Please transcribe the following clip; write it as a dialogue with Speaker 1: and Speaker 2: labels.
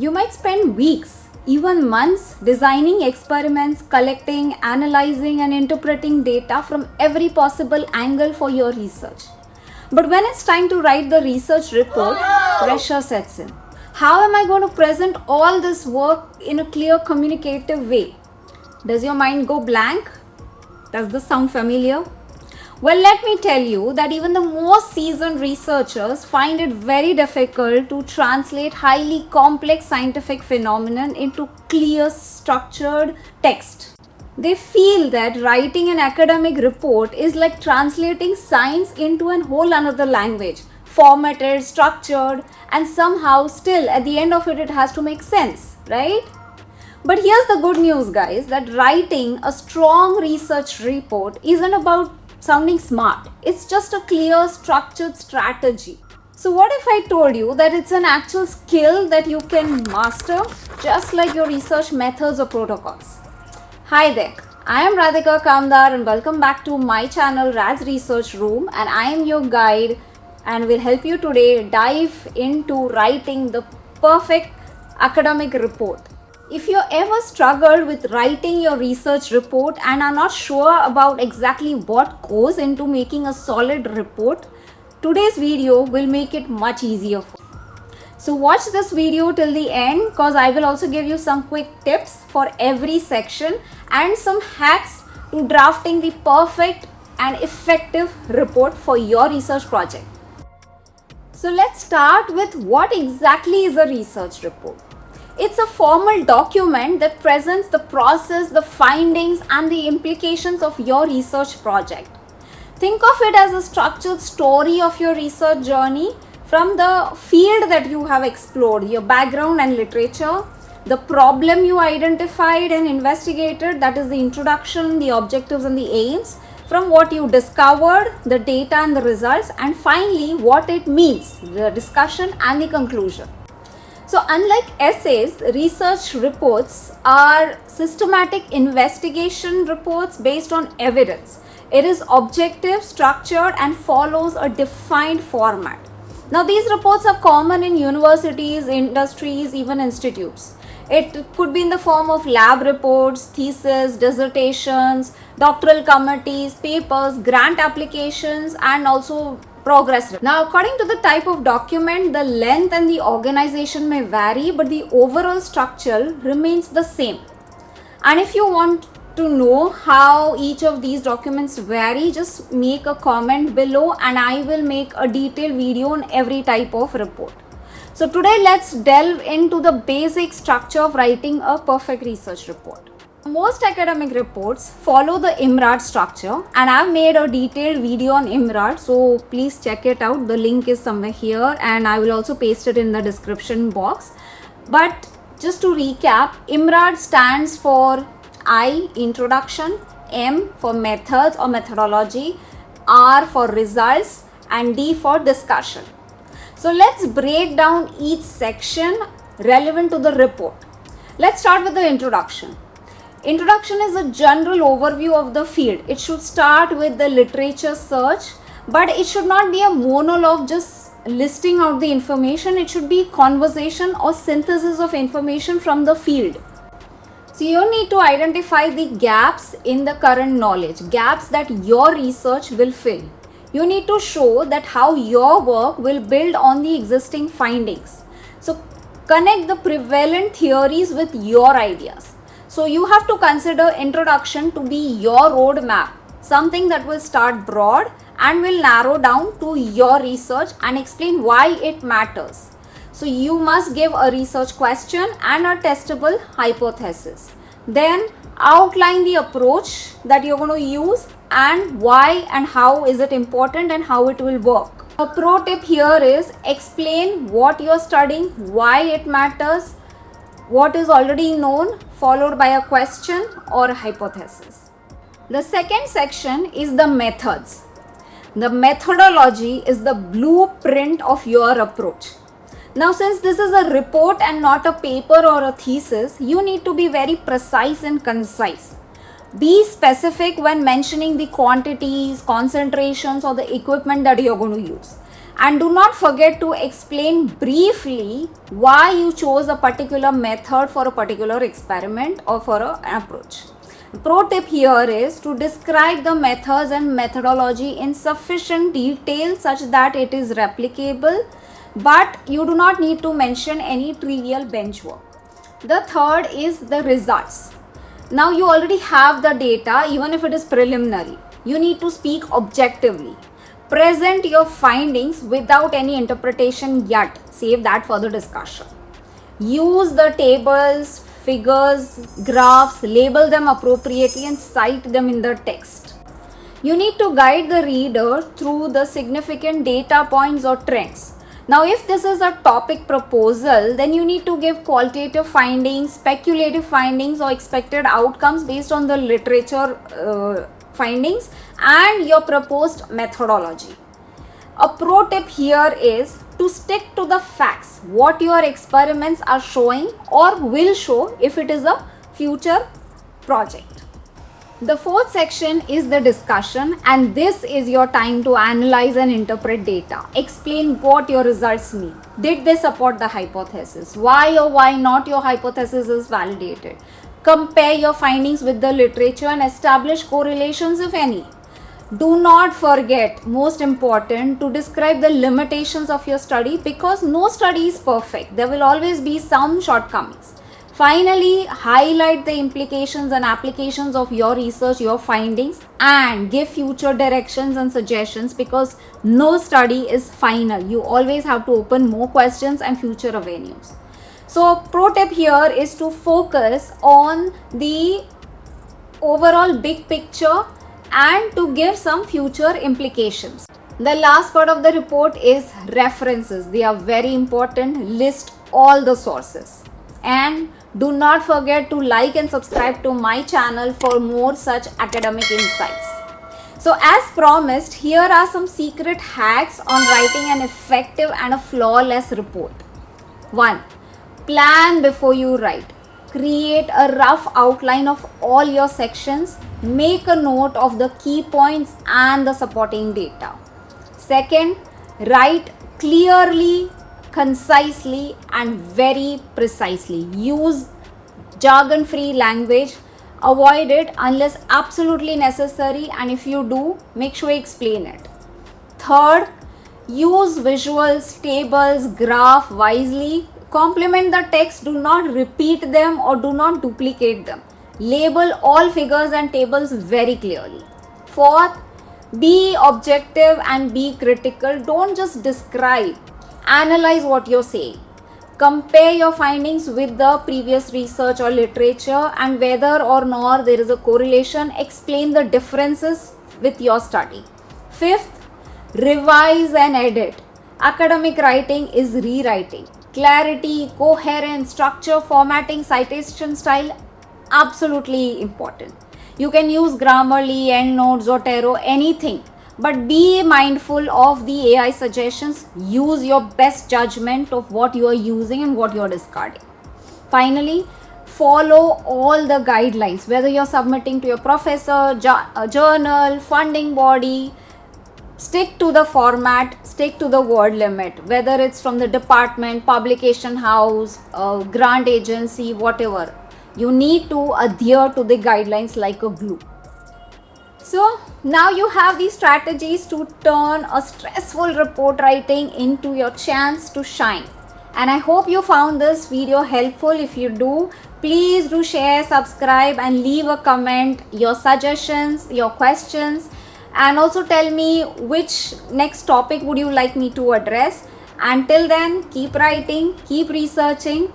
Speaker 1: You might spend weeks, even months, designing experiments, collecting, analyzing, and interpreting data from every possible angle for your research. But when it's time to write the research report, pressure sets in. How am I going to present all this work in a clear, communicative way? Does your mind go blank? Does this sound familiar? Well, let me tell you that even the most seasoned researchers find it very difficult to translate highly complex scientific phenomenon into clear, structured text. They feel that writing an academic report is like translating science into a whole another language, formatted, structured, and somehow still at the end of it has to make sense, right? But here's the good news, guys, that writing a strong research report isn't about sounding smart. It's just a clear, structured strategy. So what if I told you that it's an actual skill that you can master, just like your research methods or protocols? Hi there, I am Radhika Kamdar and welcome back to my channel Rad's Research Room, and I am your guide and will help you today dive into writing the perfect academic report. If you ever struggled with writing your research report and are not sure about exactly what goes into making a solid report, today's video will make it much easier for you. So watch this video till the end, because I will also give you some quick tips for every section and some hacks to drafting the perfect and effective report for your research project. So let's start with what exactly is a research report. It's a formal document that presents the process, the findings, and the implications of your research project. Think of it as a structured story of your research journey from the field that you have explored, your background and literature, the problem you identified and investigated, that is the introduction, the objectives and the aims, from what you discovered, the data and the results, and finally what it means, the discussion and the conclusion. So unlike essays, research reports are systematic investigation reports based on evidence. It is objective, structured, and follows a defined format. Now these reports are common in universities, industries, even institutes. It could be in the form of lab reports, theses, dissertations, doctoral committees, papers, grant applications, and also progress. Now, according to the type of document, the length and the organization may vary, but the overall structure remains the same. And if you want to know how each of these documents vary, just make a comment below and I will make a detailed video on every type of report. So today let's delve into the basic structure of writing a perfect research report. Most academic reports follow the IMRaD structure, and I've made a detailed video on IMRaD, so please check it out. The link is somewhere here and I will also paste it in the description box. But just to recap, IMRaD stands for I, introduction, M for methods or methodology, R for results, and D for discussion. So let's break down each section relevant to the report. Let's start with the introduction. Introduction is a general overview of the field. It should start with the literature search, but it should not be a monologue just listing out the information. It should be conversation or synthesis of information from the field. So you need to identify the gaps in the current knowledge, gaps that your research will fill. You need to show that how your work will build on the existing findings. So connect the prevalent theories with your ideas. So you have to consider introduction to be your roadmap, something that will start broad and will narrow down to your research and explain why it matters. So you must give a research question and a testable hypothesis. Then outline the approach that you're going to use and why and how is it important and how it will work. A pro tip here is explain what you're studying, why it matters, what is already known, followed by a question or a hypothesis. The second section is the methods. The methodology is the blueprint of your approach. Now, since this is a report and not a paper or a thesis, you need to be very precise and concise. Be specific when mentioning the quantities, concentrations, or the equipment that you're going to use. And do not forget to explain briefly why you chose a particular method for a particular experiment or for an approach. Pro tip here is to describe the methods and methodology in sufficient detail such that it is replicable, but you do not need to mention any trivial bench work. The third is the results. Now you already have the data, even if it is preliminary. You need to speak objectively. Present your findings without any interpretation yet. Save that for the discussion. Use the tables, figures, graphs, label them appropriately and cite them in the text. You need to guide the reader through the significant data points or trends. Now, if this is a topic proposal, then you need to give qualitative findings, speculative findings, or expected outcomes based on the literature findings and your proposed methodology. A pro tip here is to stick to the facts, what your experiments are showing or will show if it is a future project. The fourth section is the discussion, and this is your time to analyze and interpret data. Explain what your results mean. Did they support the hypothesis? Why or why not your hypothesis is validated? Compare your findings with the literature and establish correlations if any. Do not forget, most important, to describe the limitations of your study, because no study is perfect. There will always be some shortcomings. Finally, highlight the implications and applications of your research, your findings, and give future directions and suggestions, because no study is final. You always have to open more questions and future avenues. So, pro tip here is to focus on the overall big picture and to give some future implications. The last part of the report is references. They are very important. List all the sources. And do not forget to like and subscribe to my channel for more such academic insights. So as promised, here are some secret hacks on writing an effective and a flawless report. 1. Plan before you write. Create a rough outline of all your sections. Make a note of the key points and the supporting data. Second, write clearly, concisely, and very precisely. Use jargon-free language. Avoid it unless absolutely necessary, and if you do, make sure you explain it. Third, use visuals, tables, graph wisely. Complement the text. Do not repeat them or do not duplicate them. Label all figures and tables very clearly. Fourth, be objective and be critical. Don't just describe. Analyze what you're saying. Compare your findings with the previous research or literature, and whether or not there is a correlation, explain the differences with your study. Fifth, revise and edit. Academic writing is rewriting. Clarity, coherence, structure, formatting, citation style, absolutely important. You can use Grammarly, EndNotes, Zotero, anything. But be mindful of the AI suggestions. Use your best judgment of what you are using and what you are discarding. Finally, follow all the guidelines, whether you are submitting to your professor, journal, funding body. Stick to the format, stick to the word limit, whether it's from the department, publication house, grant agency, whatever. You need to adhere to the guidelines like a glue. So now you have these strategies to turn a stressful report writing into your chance to shine. And I hope you found this video helpful. If you do, please do share, subscribe, and leave a comment, your suggestions, your questions, and also tell me which next topic would you like me to address. Until then, keep writing, keep researching.